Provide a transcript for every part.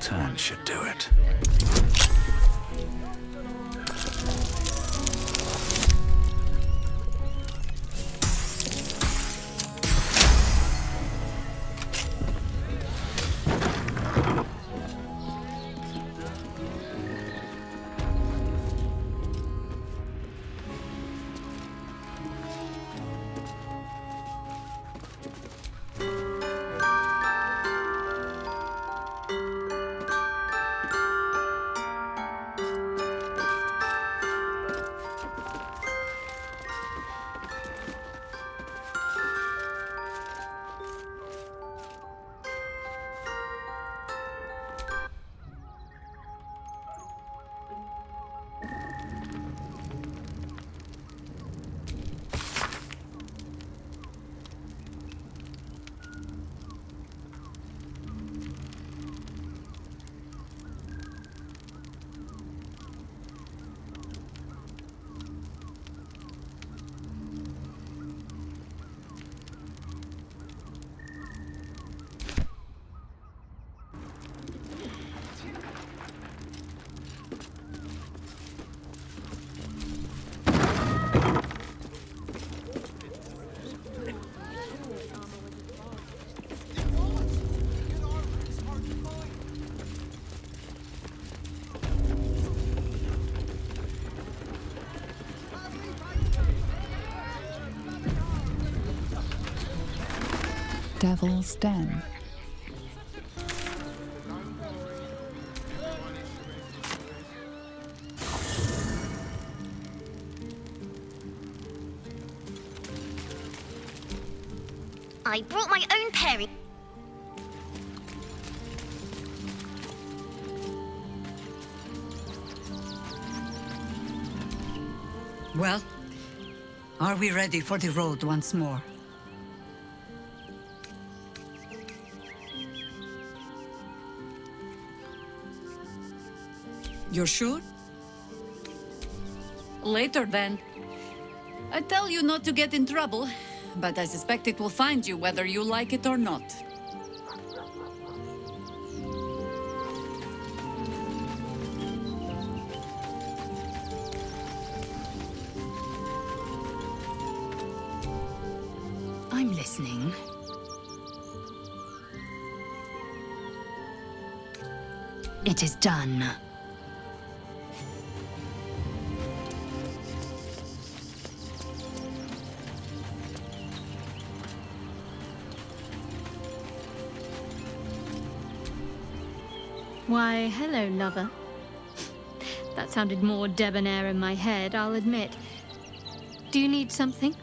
turn should do it. Devil's Den. I brought my own pairing. Well, are we ready for the road once more? You're sure? Later, then. I tell you not to get in trouble, but I suspect it will find you whether you like it or not. I'm listening. It is done. Why, hello, lover. That sounded more debonair in my head, I'll admit. Do you need something?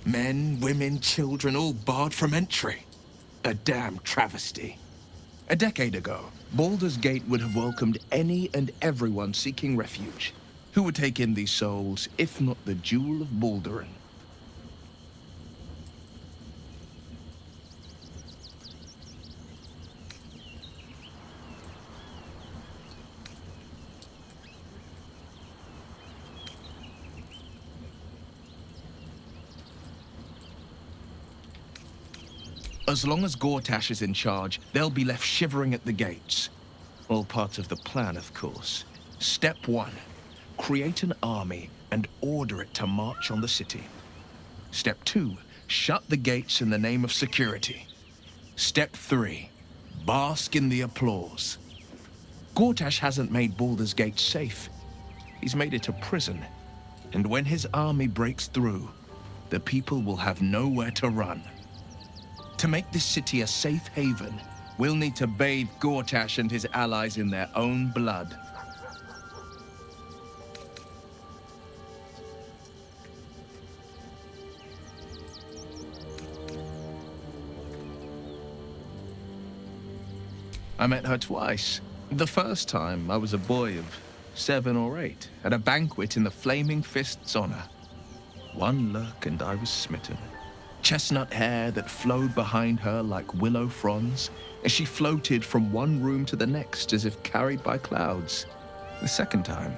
Men, women, children, all barred from entry. A damn travesty. A decade ago, Baldur's Gate would have welcomed any and everyone seeking refuge, who would take in these souls, if not the Jewel of Baldurin. As long as Gortash is in charge, they'll be left shivering at the gates. All part of the plan, of course. Step 1. Create an army and order it to march on the city. Step 2. Shut the gates in the name of security. Step 3. Bask in the applause. Gortash hasn't made Baldur's Gate safe. He's made it a prison. And when his army breaks through, the people will have nowhere to run. To make this city a safe haven, we'll need to bathe Gortash and his allies in their own blood. I met her twice. The first time, I was a boy of 7 or 8, at a banquet in the Flaming Fist's honor. One look and I was smitten. Chestnut hair that flowed behind her like willow fronds, as she floated from one room to the next as if carried by clouds. The second time,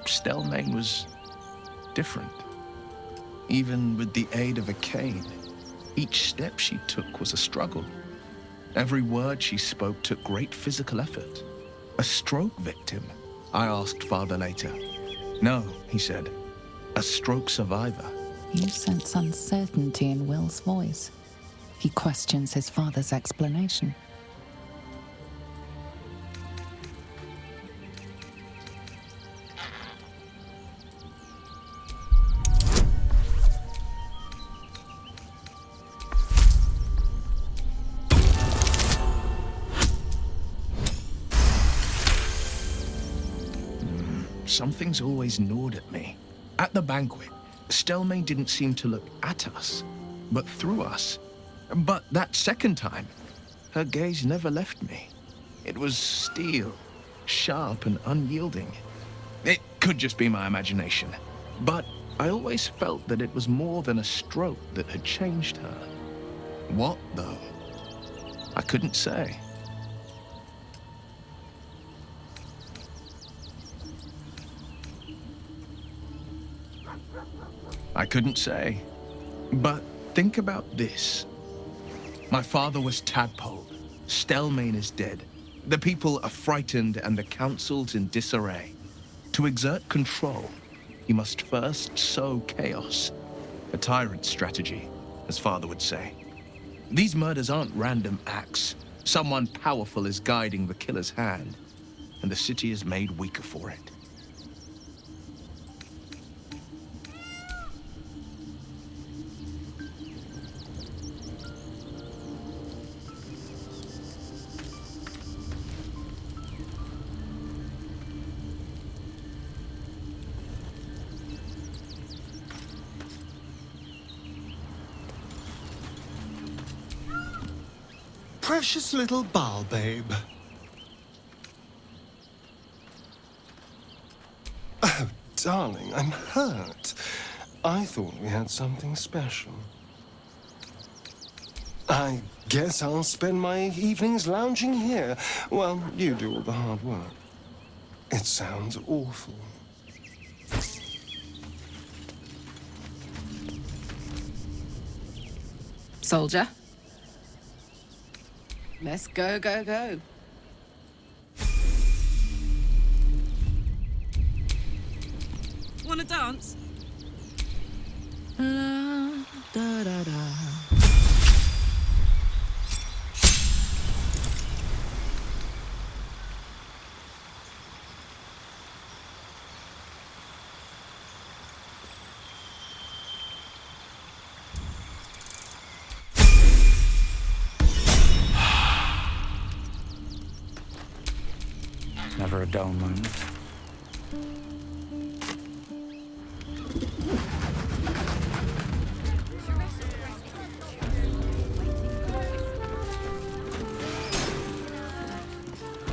Stellman was different. Even with the aid of a cane, each step she took was a struggle. Every word she spoke took great physical effort. A stroke victim? I asked Father later. No, he said. A stroke survivor. You sense uncertainty in Will's voice. He questions his father's explanation. Something's always gnawed at me. At the banquet, Stellman didn't seem to look at us, but through us. But that second time, her gaze never left me. It was steel, sharp and unyielding. It could just be my imagination, but I always felt that it was more than a stroke that had changed her. What, though? I couldn't say. I couldn't say. But think about this. My father was tadpoled. Stellman is dead. The people are frightened and the council's in disarray. To exert control, he must first sow chaos. A tyrant's strategy, as father would say. These murders aren't random acts. Someone powerful is guiding the killer's hand, and the city is made weaker for it. Precious little Bal babe. Oh, darling, I'm hurt. I thought we had something special. I guess I'll spend my evenings lounging here while you do all the hard work. It sounds awful. Soldier? Let's go, go, go. Wanna dance? Da, da, da. Never a dull moment.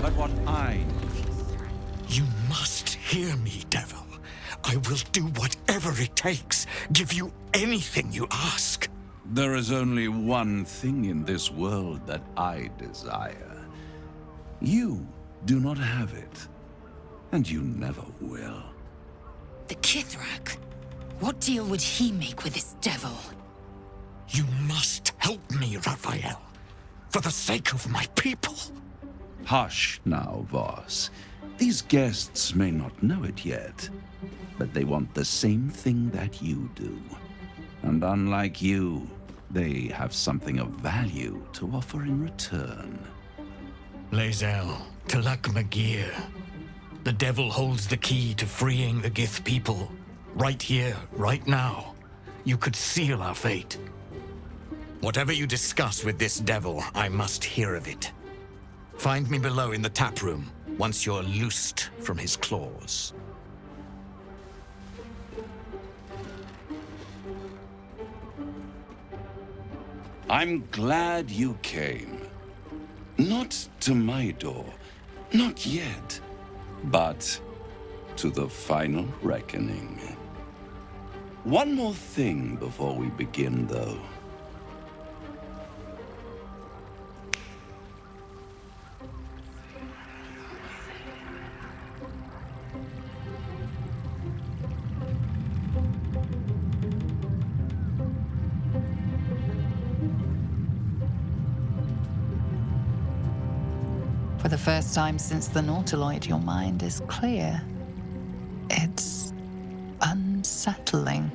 But what You must hear me, devil. I will do whatever it takes. Give you anything you ask. There is only one thing in this world that I desire. You do not have it, and you never will. The Kithrak? What deal would he make with this devil? You must help me, Raphael. For the sake of my people. Hush now, Voss. These guests may not know it yet, but they want the same thing that you do. And unlike you, they have something of value to offer in return. Lae'zel, Talak Magir. The devil holds the key to freeing the Gith people. Right here, right now. You could seal our fate. Whatever you discuss with this devil, I must hear of it. Find me below in the tap room, once you're loosed from his claws. I'm glad you came. Not to my door, not yet, but to the final reckoning. One more thing before we begin, though. For the first time since the Nautiloid, your mind is clear. It's unsettling.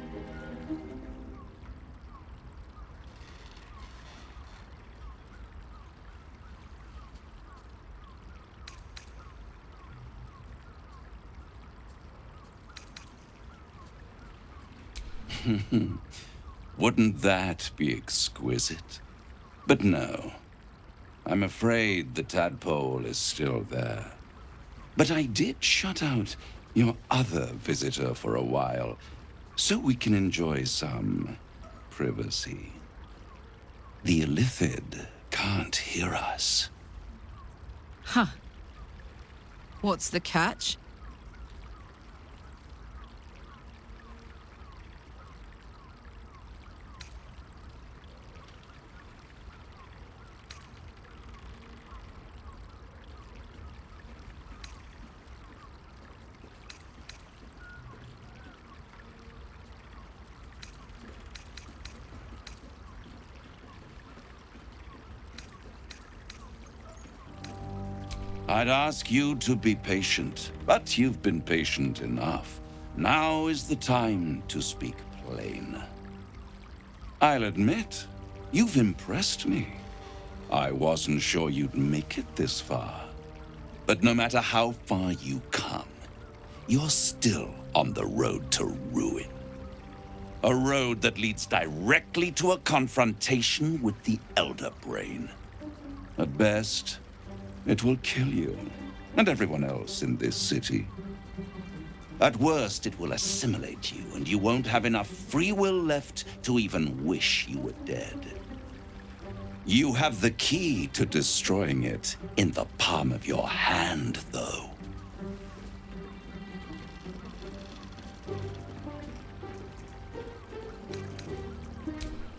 Wouldn't that be exquisite? But no. I'm afraid the tadpole is still there. But I did shut out your other visitor for a while, so we can enjoy some privacy. The Illithid can't hear us. Huh. What's the catch? I'd ask you to be patient, but you've been patient enough. Now is the time to speak plain. I'll admit, you've impressed me. I wasn't sure you'd make it this far. But no matter how far you come, you're still on the road to ruin. A road that leads directly to a confrontation with the Elder Brain. At best, it will kill you, and everyone else in this city. At worst, it will assimilate you, and you won't have enough free will left to even wish you were dead. You have the key to destroying it in the palm of your hand, though.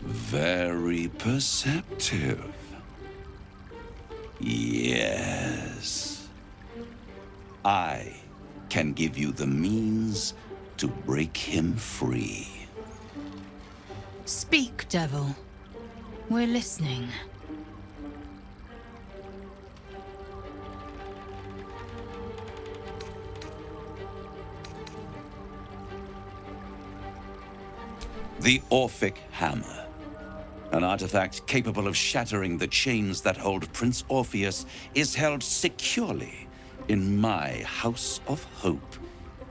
Very perceptive. Yes. I can give you the means to break him free. Speak, devil. We're listening. The Orphic Hammer. An artifact capable of shattering the chains that hold Prince Orpheus is held securely in my House of Hope,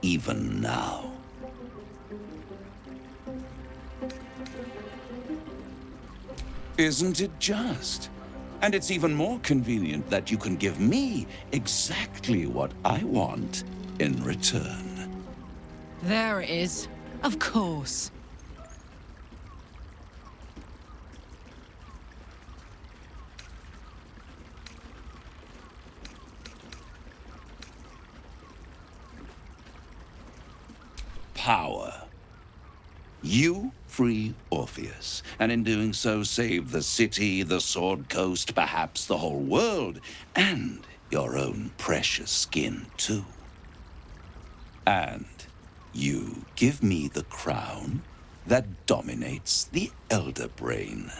even now. Isn't it just? And it's even more convenient that you can give me exactly what I want in return. There it is. Of course. Power. You free Orpheus, and in doing so save the city, the Sword Coast, perhaps the whole world, and your own precious skin too. And you give me the crown that dominates the Elder Brain.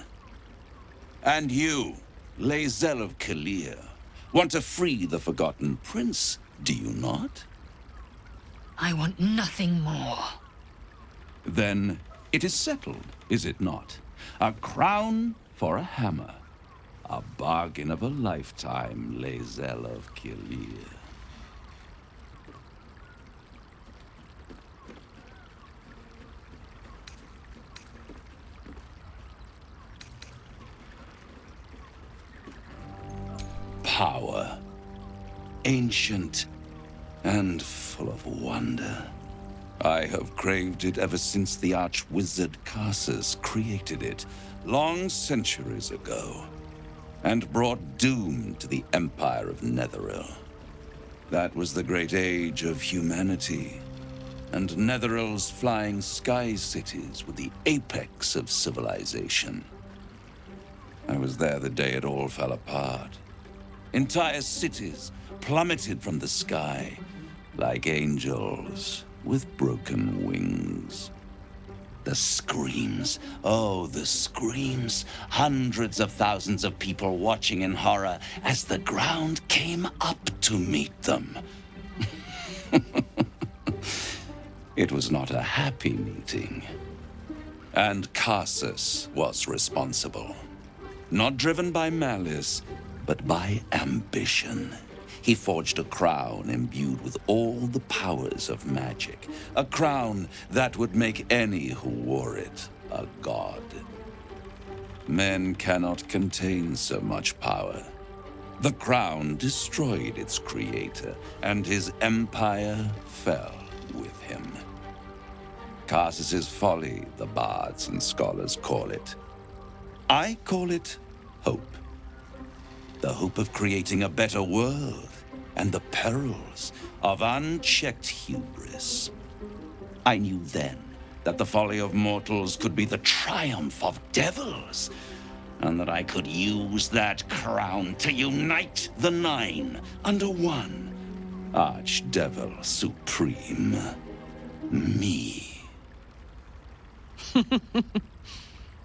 And you, Lae'zel of Kalir, want to free the Forgotten Prince, do you not? I want nothing more. Then it is settled, is it not? A crown for a hammer. A bargain of a lifetime, Lae'zel of Kalir. Power. Ancient and full of wonder. I have craved it ever since the arch-wizard Karsus created it, long centuries ago. and brought doom to the Empire of Netheril. That was the great age of humanity, and Netheril's flying sky cities were the apex of civilization. I was there the day it all fell apart. Entire cities plummeted from the sky like angels with broken wings. The screams, oh, the screams. Hundreds of thousands of people watching in horror as the ground came up to meet them. It was not a happy meeting. And Karsus was responsible. Not driven by malice, but by ambition. He forged a crown imbued with all the powers of magic. A crown that would make any who wore it a god. Men cannot contain so much power. The crown destroyed its creator, and his empire fell with him. Karsus's folly, the bards and scholars call it. I call it hope. The hope of creating a better world, and the perils of unchecked hubris. I knew then that the folly of mortals could be the triumph of devils, and that I could use that crown to unite the Nine under one Archdevil Supreme. Me.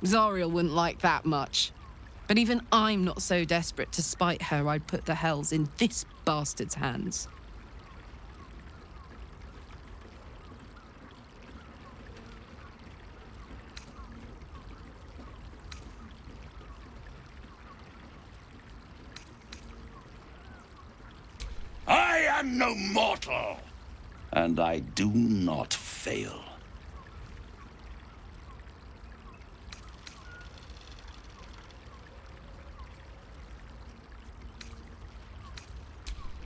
Zariel wouldn't like that much. But even I'm not so desperate to spite her I'd put the hells in this bastard's hands. I am no mortal, and I do not fail.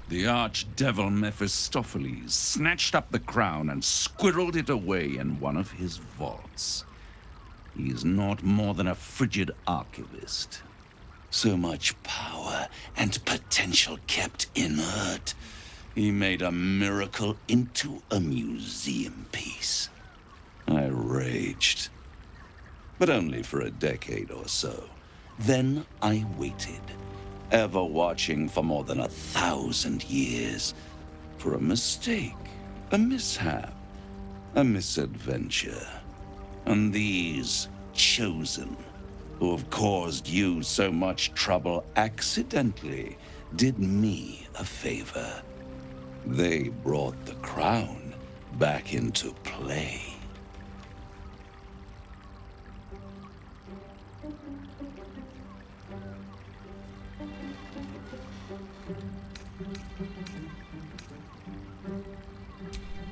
The archdevil Mephistopheles snatched up the crown and squirreled it away in one of his vaults. He is not more than a frigid archivist. So much power and potential kept inert. He made a miracle into a museum piece. I raged. But only for a decade or so. Then I waited. Ever watching for more than 1,000 years. For a mistake, a mishap, a misadventure. And these chosen, who have caused you so much trouble accidentally, did me a favor. They brought the crown back into play.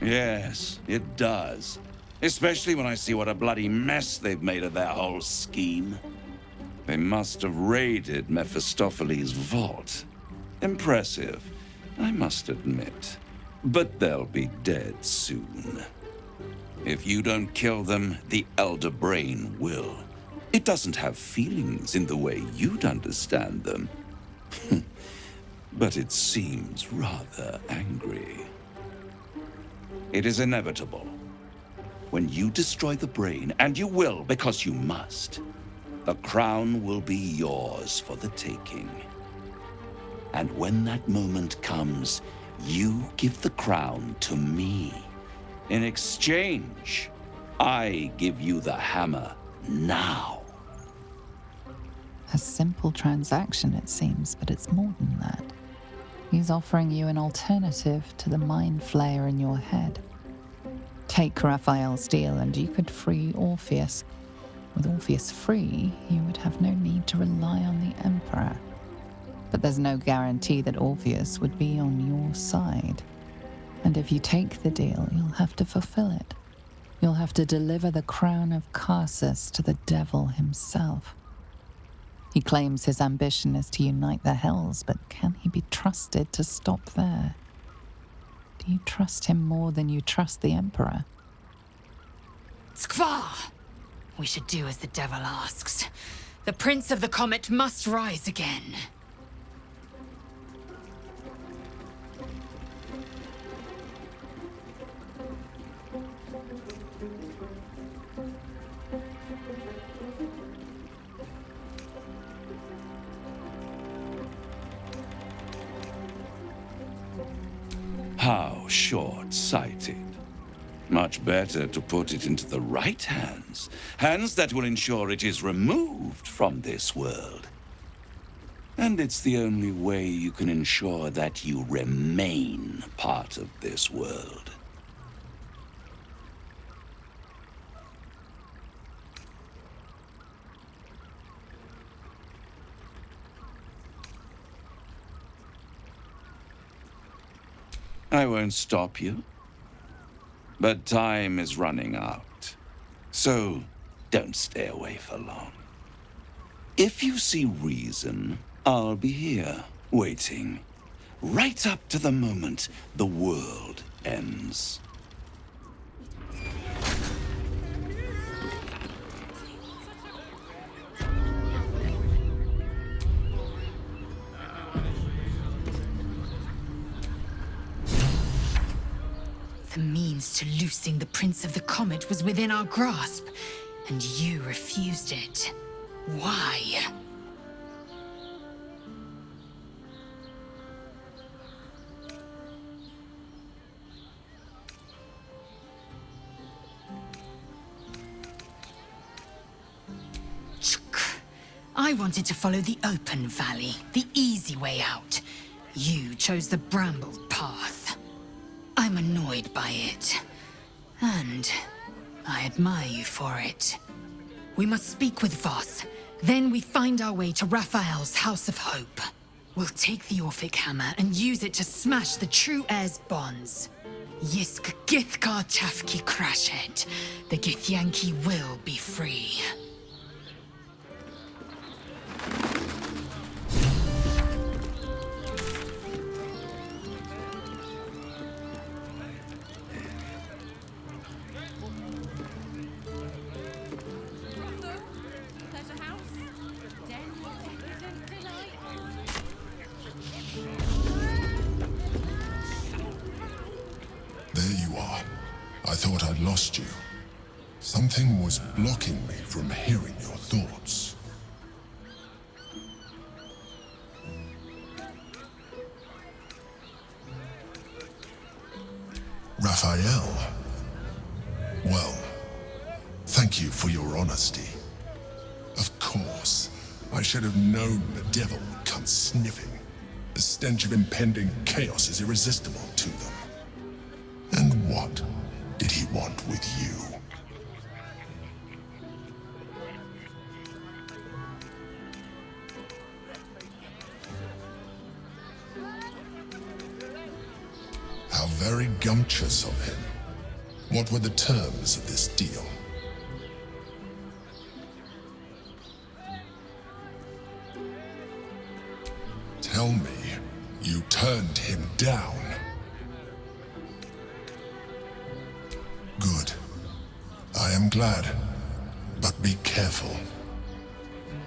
Yes, it does. Especially when I see what a bloody mess they've made of their whole scheme. They must have raided Mephistopheles' vault. Impressive, I must admit. But they'll be dead soon. If you don't kill them, the Elder Brain will. It doesn't have feelings in the way you'd understand them. But it seems rather angry. It is inevitable. When you destroy the brain, and you will because you must, the crown will be yours for the taking. And when that moment comes, you give the crown to me. In exchange, I give you the hammer now. A simple transaction, it seems, but it's more than that. He's offering you an alternative to the mind flayer in your head. Take Raphael's deal and you could free Orpheus. With Orpheus free, you would have no need to rely on the Emperor. But there's no guarantee that Orpheus would be on your side. And if you take the deal, you'll have to fulfill it. You'll have to deliver the crown of Karsus to the devil himself. He claims his ambition is to unite the hells, but can he be trusted to stop there? Do you trust him more than you trust the Emperor? Skvar! We should do as the devil asks. The Prince of the Comet must rise again. How short-sighted. Much better to put it into the right hands. Hands that will ensure it is removed from this world. And it's the only way you can ensure that you remain part of this world. I won't stop you. But time is running out. So, don't stay away for long. If you see reason, I'll be here, waiting. Right up to the moment the world ends. The means to loosing the Prince of the Comet was within our grasp, and you refused it. Why? I wanted to follow the open valley, the easy way out. You chose the brambled path. I'm annoyed by it, and I admire you for it. We must speak with Voss, then we find our way to Raphael's House of Hope. We'll take the orphic hammer and use it to smash the true heir's bonds. Yisk Githkar Tafki Crashet, the Githyanki will be free. You. Something was blocking me from hearing your thoughts. Raphael. Well, thank you for your honesty. Of course, I should have known the devil would come sniffing. The stench of impending chaos is irresistible to them. And what did he want with you? How very gumptious of him. What were the terms of this deal? Tell me, you turned him down. Good. I am glad. But be careful.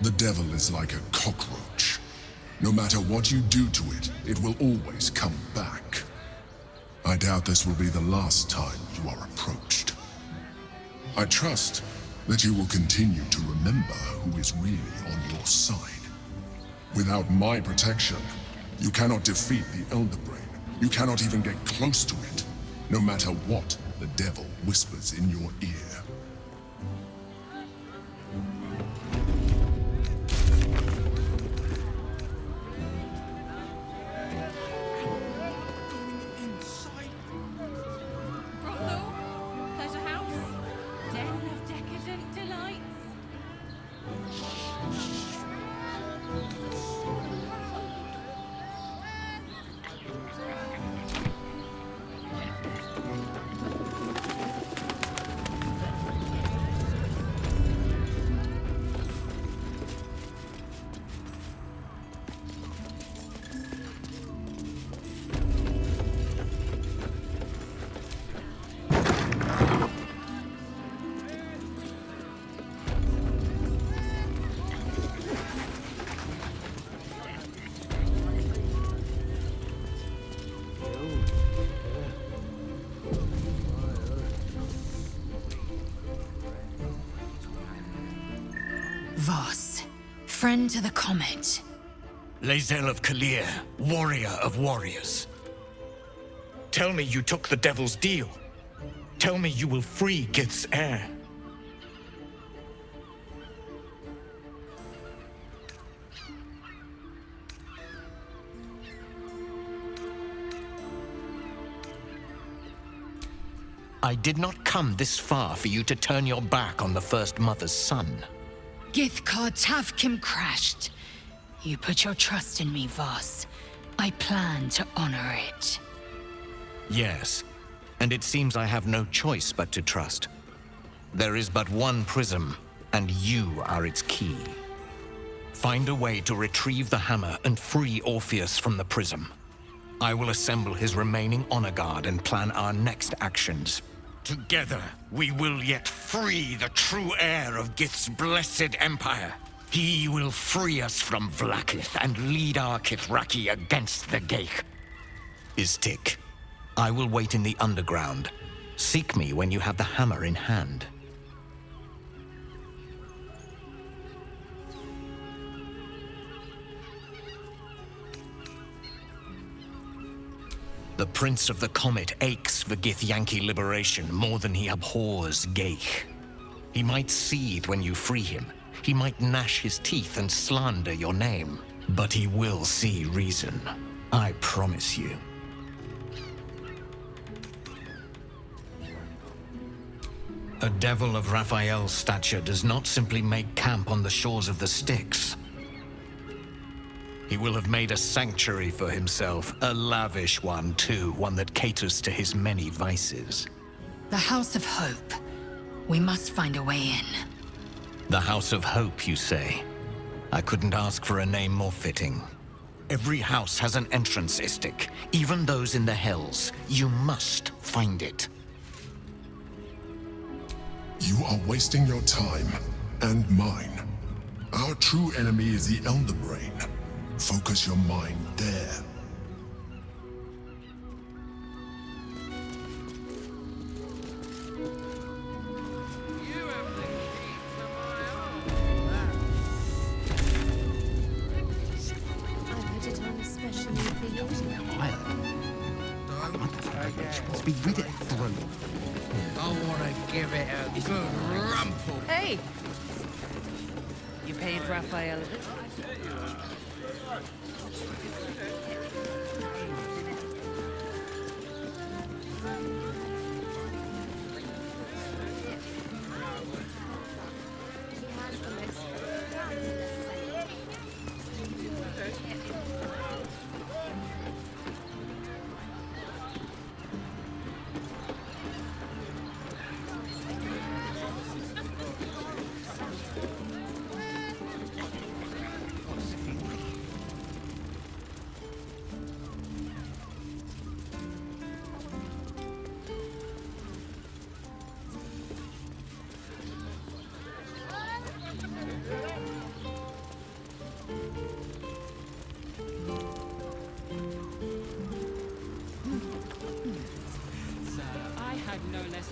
The devil is like a cockroach. No matter what you do to it, it will always come back. I doubt this will be the last time you are approached. I trust that you will continue to remember who is really on your side. Without my protection, you cannot defeat the Elder Brain. You cannot even get close to it, no matter what the devil whispers in your ear. Voss, friend to the Comet. Lae'zel of Kalir, warrior of warriors. Tell me you took the Devil's deal. Tell me you will free Gith's heir. I did not come this far for you to turn your back on the First Mother's son. Githkar Tavkim crashed. You put your trust in me, Voss. I plan to honor it. Yes, and it seems I have no choice but to trust. There is but one prism, and you are its key. Find a way to retrieve the hammer and free Orpheus from the prism. I will assemble his remaining honor guard and plan our next actions. Together, we will yet free the true heir of Gith's blessed empire. He will free us from Vlaakith and lead our Kithraki against the Geich. Istik, I will wait in the underground. Seek me when you have the hammer in hand. The Prince of the Comet aches for Githyanki liberation more than he abhors Geich. He might seethe when you free him. He might gnash his teeth and slander your name. But he will see reason. I promise you. A devil of Raphael's stature does not simply make camp on the shores of the Styx. He will have made a sanctuary for himself, a lavish one too, one that caters to his many vices. The House of Hope. We must find a way in. The House of Hope, you say? I couldn't ask for a name more fitting. Every house has an entrance, Istik, even those in the Hells. You must find it. You are wasting your time, and mine. Our true enemy is the Elder Brain. Focus your mind there. Must be rid of through. I want to give it a good rumple. Hey! You paid Raphael a bit?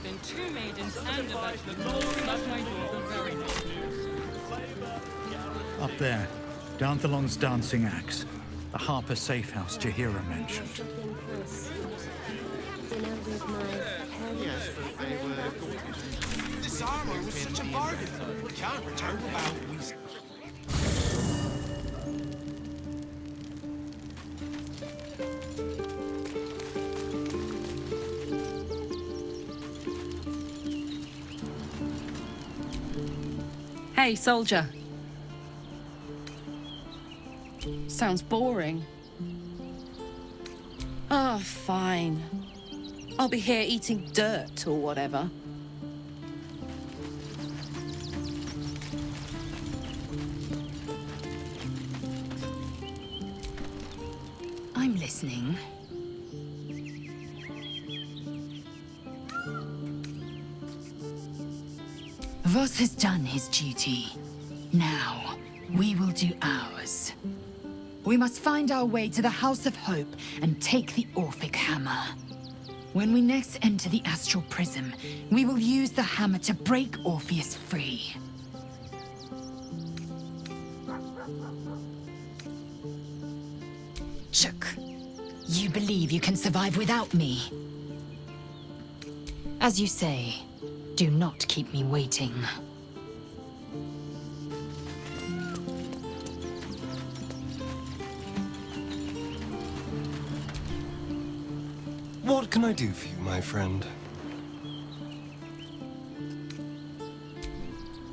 Then 2 maidens and a bachelor. That's my daughter very much. Up there, Danthylon's dancing axe. The Harper safe house Jahira mentioned. This armor was such a bargain. Can't return without we. Hey, soldier. Sounds boring. Oh, fine. I'll be here eating dirt or whatever. I'm listening. Voss has done his duty. Now, we will do ours. We must find our way to the House of Hope and take the orphic hammer. When we next enter the astral prism, we will use the hammer to break Orpheus free. Chook. You believe you can survive without me. As you say, do not keep me waiting. What can I do for you, my friend?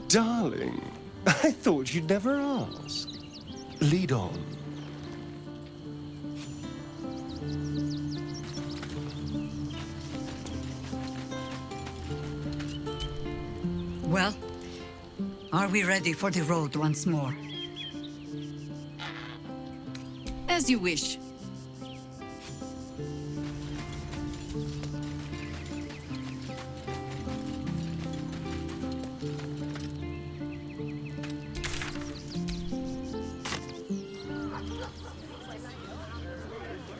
Darling, I thought you'd never ask. Lead on. Well, are we ready for the road once more? As you wish.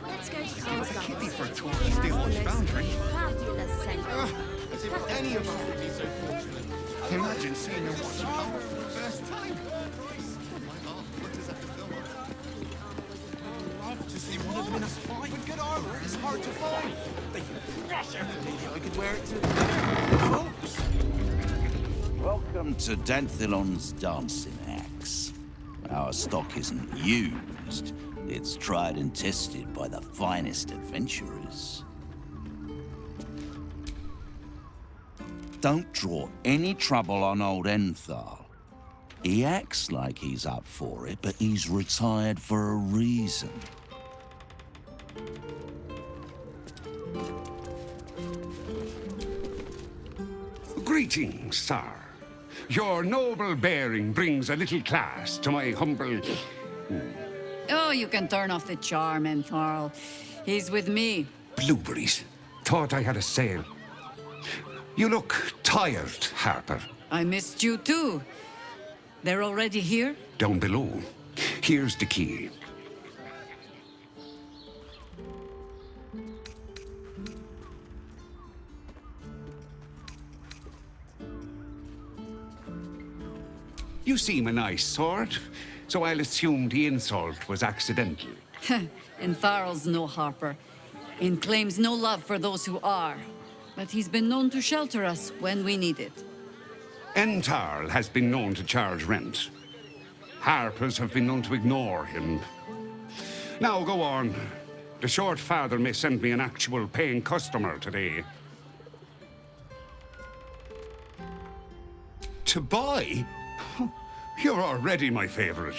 Let's go to Carl's Keep me for a tour of Steelwatch Foundry. fabulous center. As if any of us would be so fortunate. Imagine seeing a watch power for the first time. To see one of them in a fight with good armor is hard to find. They can crush everything. I could wear it to folks. Welcome to Danthylon's dancing axe. Our stock isn't used. It's tried and tested by the finest adventurers. Don't draw any trouble on old Enthal. He acts like he's up for it, but he's retired for a reason. Greetings, sir. Your noble bearing brings a little class to my humble... Oh, you can turn off the charm, Entharl. He's with me. Blueberries. Thought I had a sale. You look tired, Harper. I missed you too. They're already here? Down below. Here's the key. You seem a nice sort, so I'll assume the insult was accidental. Entharl's no harper, and claims no love for those who are. But he's been known to shelter us when we need it. Entarl has been known to charge rent. Harpers have been known to ignore him. Now go on. The short father may send me an actual paying customer today. To buy? You're already my favorite.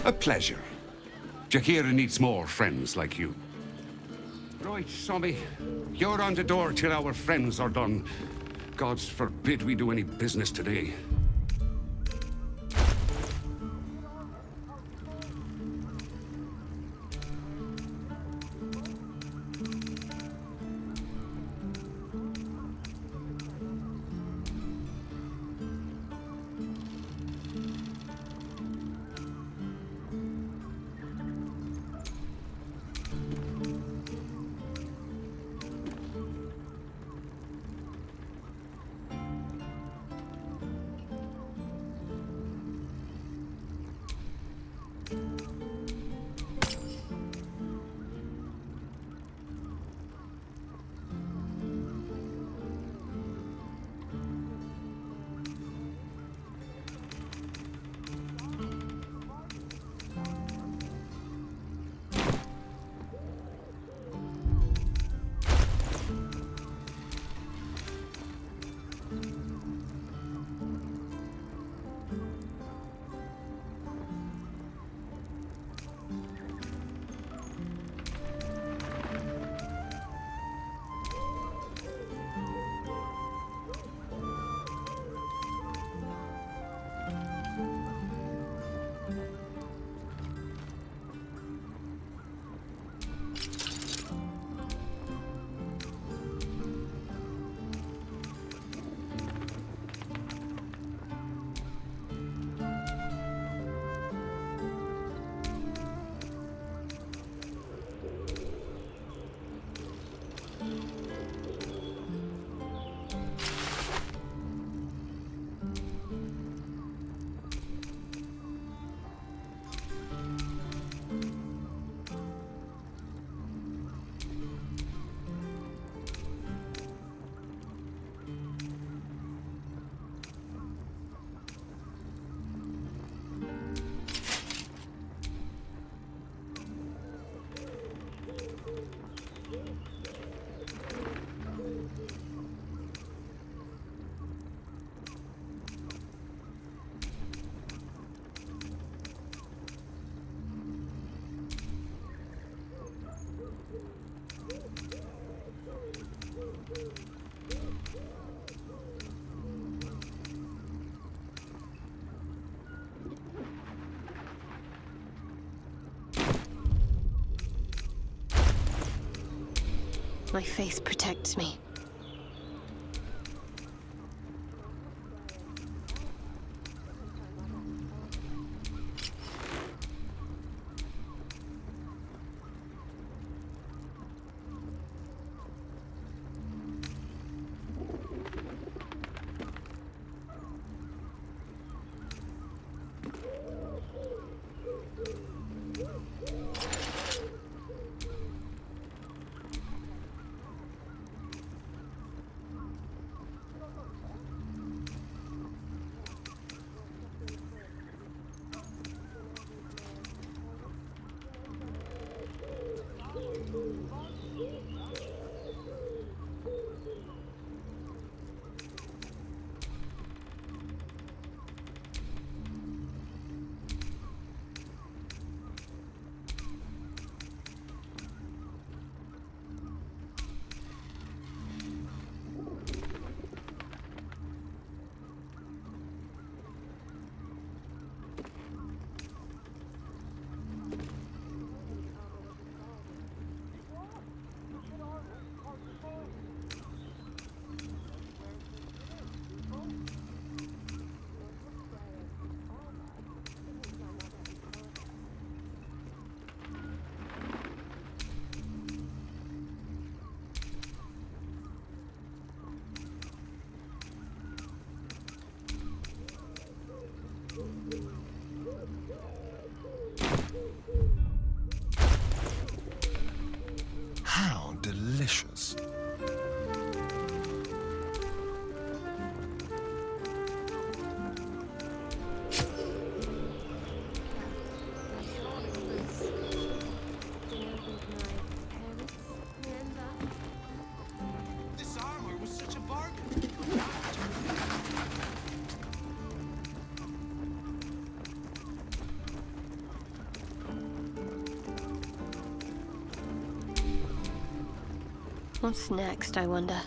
A pleasure. Jaheira needs more friends like you. Right, Sommy. You're on the door till our friends are done. Gods forbid we do any business today. My faith protects me. What's next, I wonder?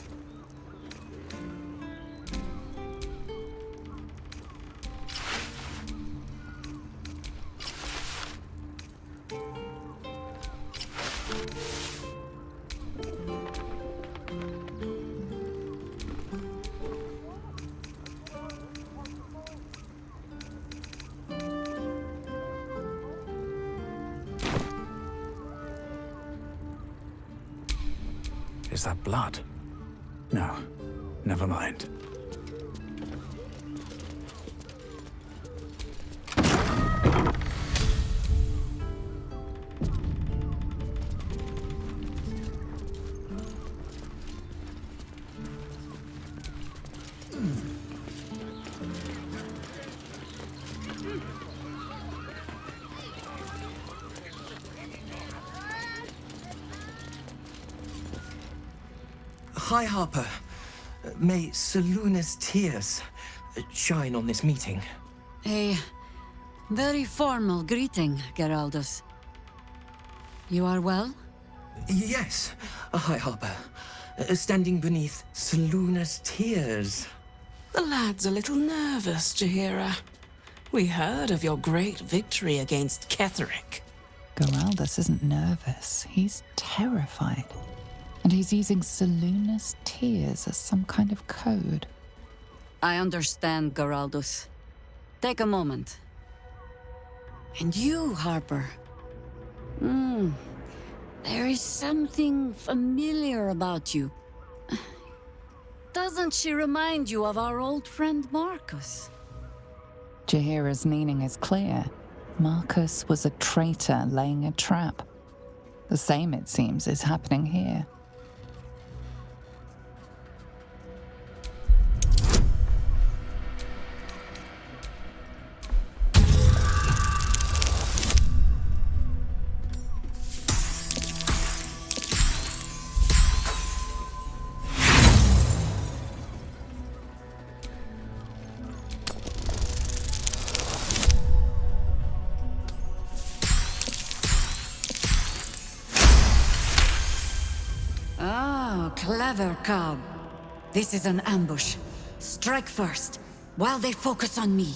Is that blood? No, never mind. Hi, Harper. May Seluna's tears shine on this meeting. A very formal greeting, Geraldus. You are well? Yes. Hi, Harper. Standing beneath Seluna's tears. The lad's a little nervous, Jaheira. We heard of your great victory against Ketheric. Geraldus isn't nervous. He's terrified. And he's using Seluna's tears as some kind of code. I understand, Geraldus. Take a moment. And you, Harper. There is something familiar about you. Doesn't she remind you of our old friend Marcus? Jaheira's meaning is clear. Marcus was a traitor laying a trap. The same, it seems, is happening here. Clever cub. This is an ambush. Strike first, while they focus on me.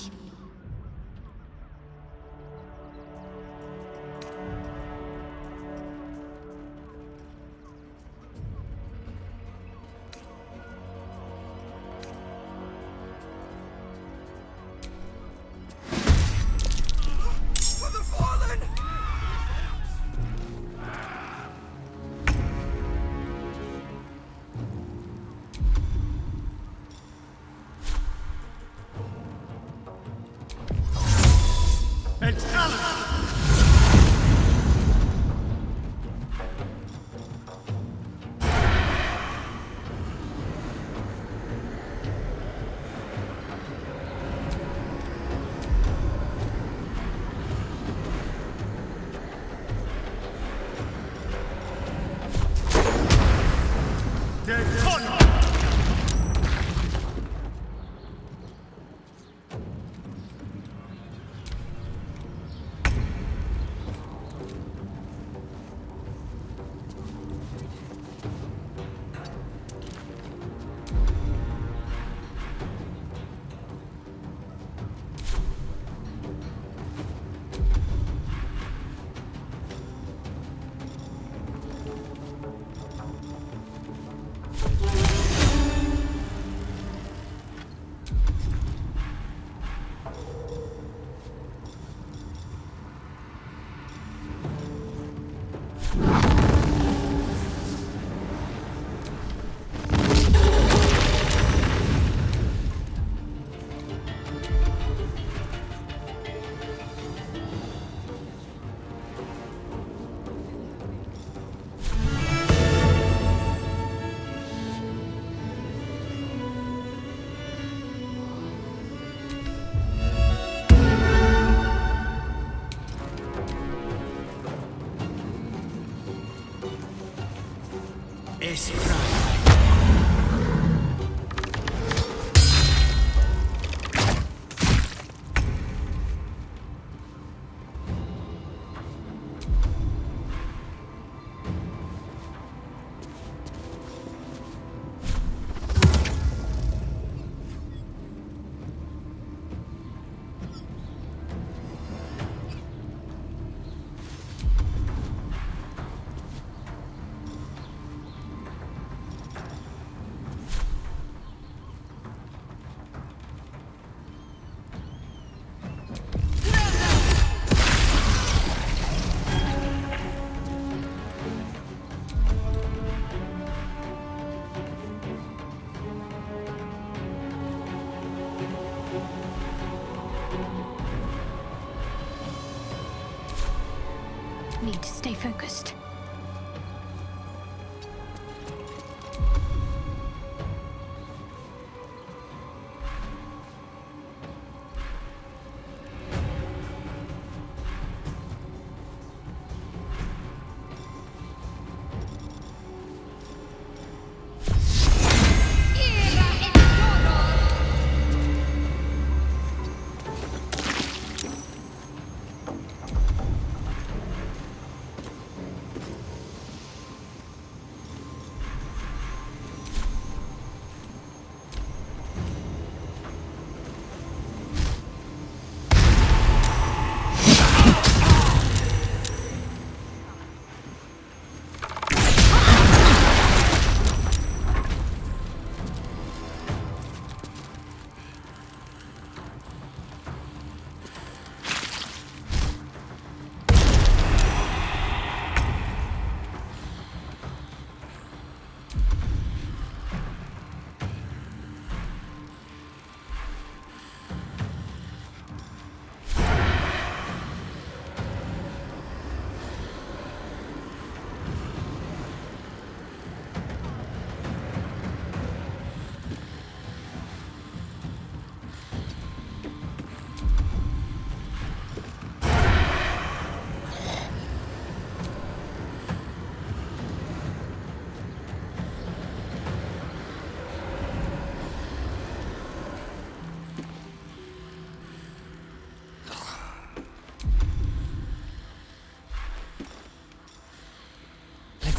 Need to stay focused.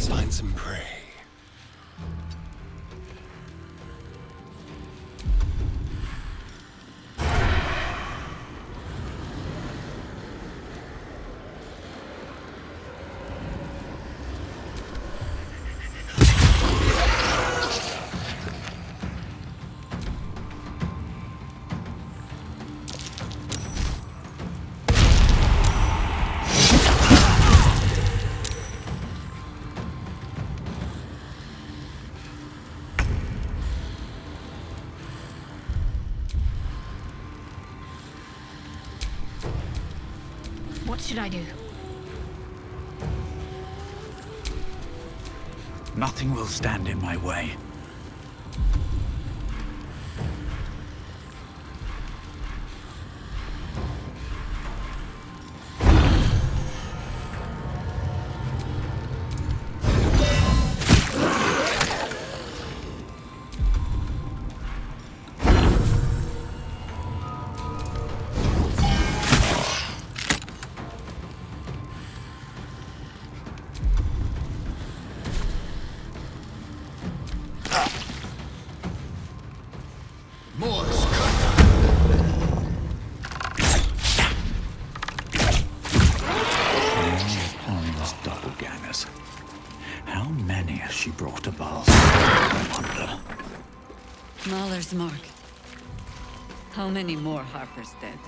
Find some prey. What should I do? Nothing will stand in my way. How many has she brought to Baldur, I wonder? Mahler's mark. How many more Harper's dead?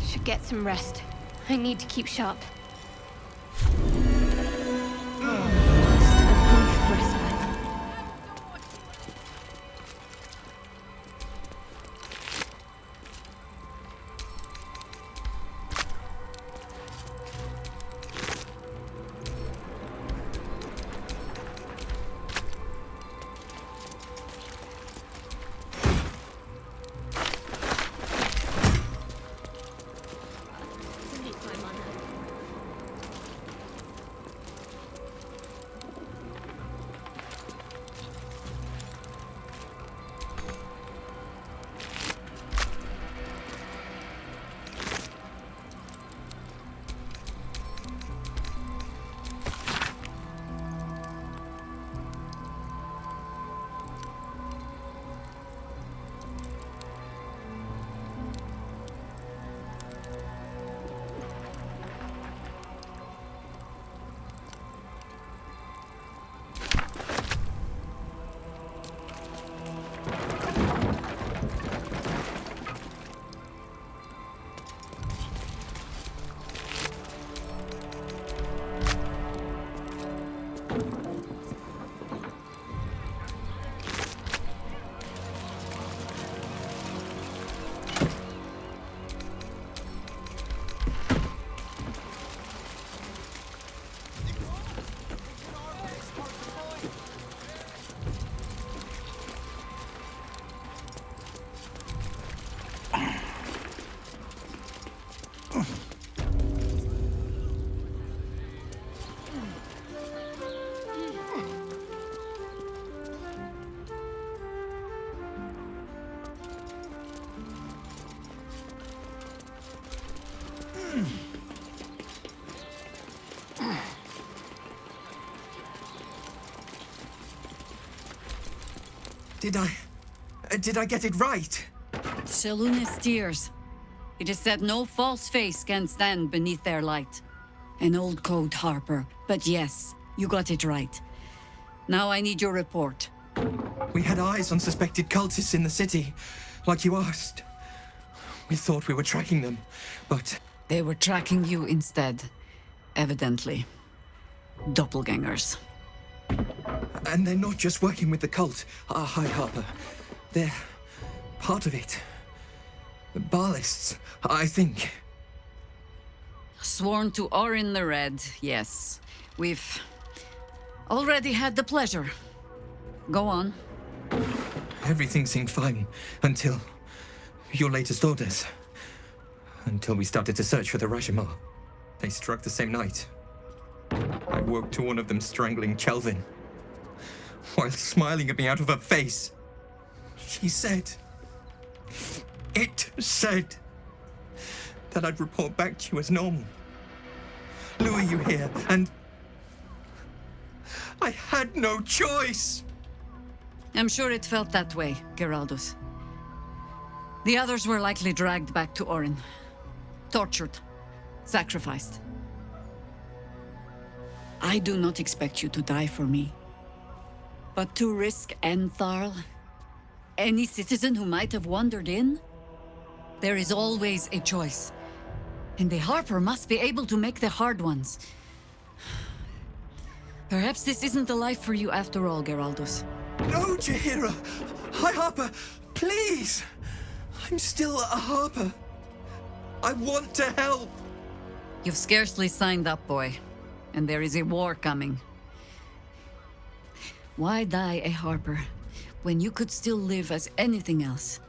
Should get some rest. I need to keep sharp. Just a brief respite. Did I get it right? Selûne's tears. It is said no false face can stand beneath their light. An old code, Harper. But yes, you got it right. Now I need your report. We had eyes on suspected cultists in the city, like you asked. We thought we were tracking them, but... They were tracking you instead, evidently. Doppelgangers. And they're not just working with the cult, High Harper. They're part of it. Ballists, I think. Sworn to Orin the Red, yes. We've already had the pleasure. Go on. Everything seemed fine until your latest orders. Until we started to search for the Rashomar. They struck the same night. I woke to one of them strangling Chelvin, while smiling at me out of her face. She said... It said that I'd report back to you as normal. Lure you here, and... I had no choice! I'm sure it felt that way, Geraldus. The others were likely dragged back to Orin. Tortured. Sacrificed. I do not expect you to die for me. But to risk Entharl, any citizen who might have wandered in, there is always a choice. And the Harper must be able to make the hard ones. Perhaps this isn't the life for you after all, Geraldus. No, Jaheira! High Harper, please! I'm still a Harper. I want to help! You've scarcely signed up, boy. And there is a war coming. Why die a Harper when you could still live as anything else?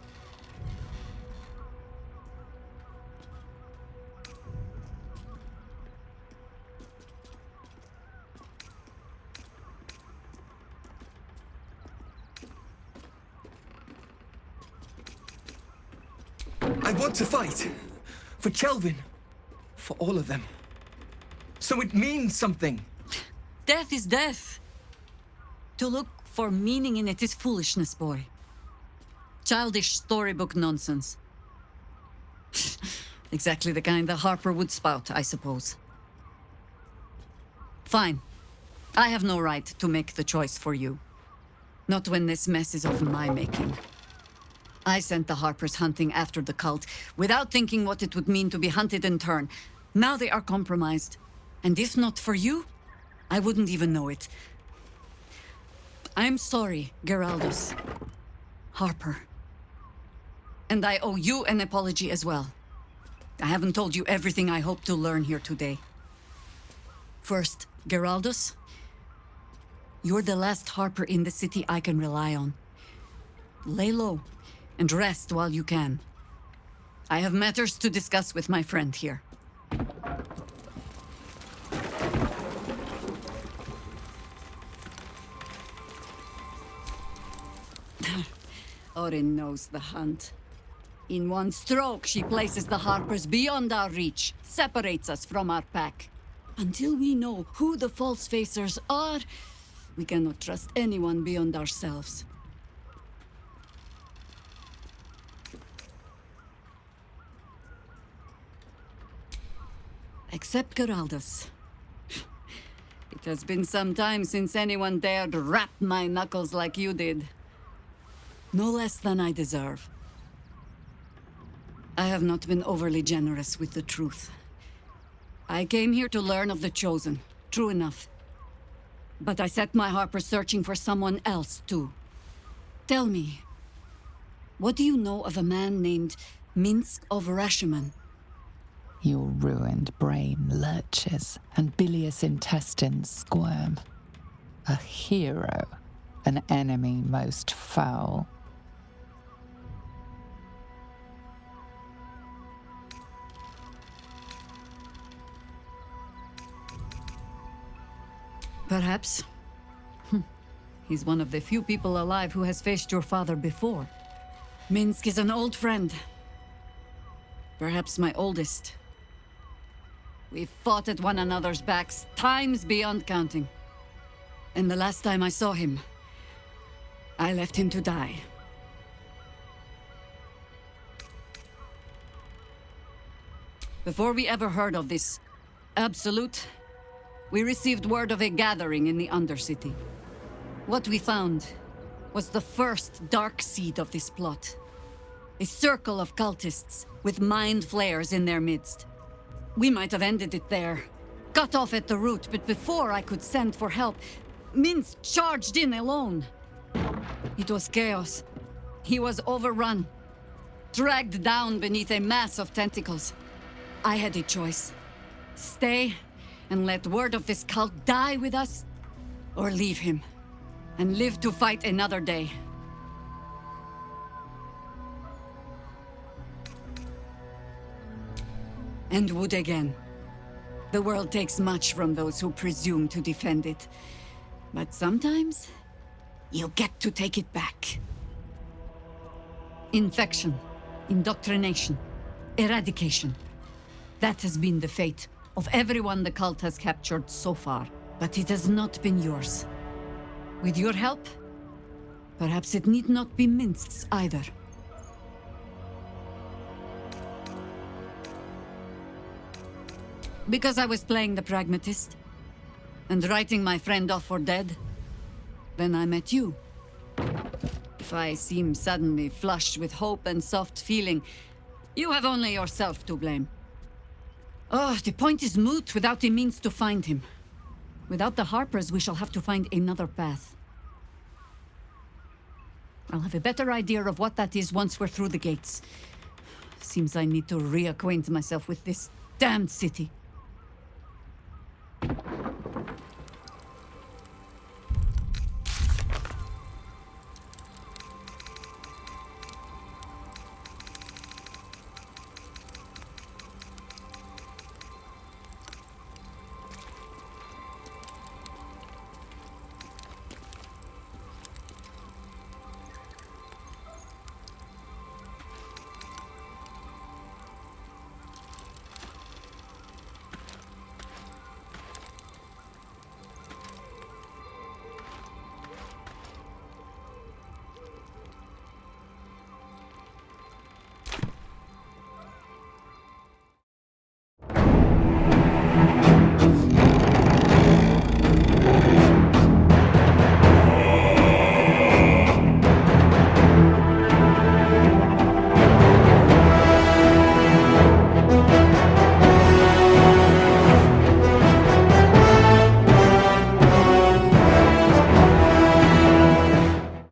I want to fight. For Chelvin. For all of them. So it means something. Death is death. To look for meaning in it is foolishness, boy. Childish storybook nonsense. Exactly the kind that Harper would spout, I suppose. Fine. I have no right to make the choice for you. Not when this mess is of my making. I sent the Harpers hunting after the cult, without thinking what it would mean to be hunted in turn. Now they are compromised. And if not for you, I wouldn't even know it. I'm sorry, Geraldus. Harper. And I owe you an apology as well. I haven't told you everything I hope to learn here today. First, Geraldus, you're the last Harper in the city I can rely on. Lay low and rest while you can. I have matters to discuss with my friend here. Orin knows the hunt. In one stroke, she places the Harpers beyond our reach, separates us from our pack. Until we know who the false facers are, we cannot trust anyone beyond ourselves. Except Geraldus. It has been some time since anyone dared rap my knuckles like you did. No less than I deserve. I have not been overly generous with the truth. I came here to learn of the Chosen, true enough. But I set my Harper searching for someone else, too. Tell me, what do you know of a man named Minsk of Rashomon? Your ruined brain lurches and bilious intestines squirm. A hero, an enemy most foul. Perhaps. He's one of the few people alive who has faced your father before. Minsk is an old friend. Perhaps my oldest. We fought at one another's backs, times beyond counting. And the last time I saw him, I left him to die. Before we ever heard of this Absolute, we received word of a gathering in the Undercity. What we found was the first dark seed of this plot. A circle of cultists with mind flayers in their midst. We might have ended it there, cut off at the root, but before I could send for help, Minsk charged in alone. It was chaos. He was overrun, dragged down beneath a mass of tentacles. I had a choice. Stay and let word of this cult die with us, or leave him and live to fight another day. And would again. The world takes much from those who presume to defend it. But sometimes, you get to take it back. Infection, indoctrination, eradication. That has been the fate of everyone the cult has captured so far. But it has not been yours. With your help, perhaps it need not be Minsk's either. Because I was playing the pragmatist, and writing my friend off for dead, then I met you. If I seem suddenly flushed with hope and soft feeling, you have only yourself to blame. Oh, the point is moot without a means to find him. Without the Harpers, we shall have to find another path. I'll have a better idea of what that is once we're through the gates. Seems I need to reacquaint myself with this damned city.